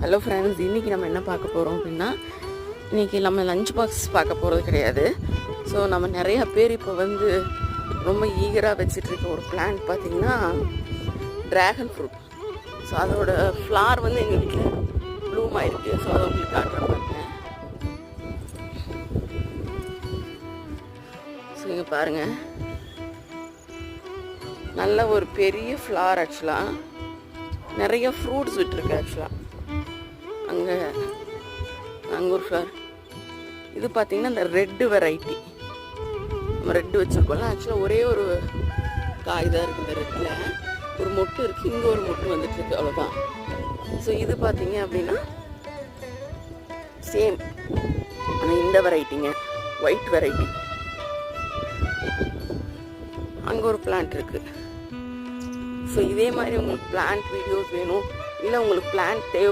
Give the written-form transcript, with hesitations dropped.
Hello friends, இன்றைக்கி நம்ம என்ன பார்க்க போகிறோம் அப்படின்னா, இன்றைக்கி நம்ம லஞ்ச் பாக்ஸ் பார்க்க போகிறது கிடையாது. ஸோ நம்ம நிறையா பேர் இப்போ வந்து ரொம்ப ஈகராக வச்சிட்ருக்க ஒரு பிளான்ட் பார்த்திங்கன்னா ட்ராகன் ஃப்ரூட். ஸோ அதோட ஃப்ளார் வந்து எங்கள் வீட்டில் ப்ளூம் ஆகிருக்கு. ஸோ அதை உங்களுக்கு காட்டுற பாருங்க. ஸோ இங்கே பாருங்கள், நல்ல ஒரு பெரிய ஃப்ளார். ஆக்சுவலாக நிறைய ஃப்ரூட்ஸ் விட்டுருக்கு. ஆக்சுவலாக அங்கே ஒரு ஃப்ளவர். இது பார்த்திங்கன்னா இந்த ரெட்டு வெரைட்டி. நம்ம ரெட்டு வச்சுருக்கோம்ல, ஆக்சுவலாக ஒரே ஒரு காய் தான் இருக்குது. இந்த ரெட்டில் ஒரு மொட்டு இருக்குது, இங்கே ஒரு மொட்டு வந்துட்டுருக்கு, அவ்வளோதான். ஸோ இது பார்த்திங்க அப்படின்னா சேம், ஆனால் இந்த வெரைட்டிங்க ஒயிட் வெரைட்டி. அங்கே ஒரு பிளான்ட் இருக்குது. ஸோ இதே மாதிரி உங்களுக்கு பிளான்ட் வீடியோஸ் வேணும், இல்லை உங்களுக்கு பிளான்ட் தேவை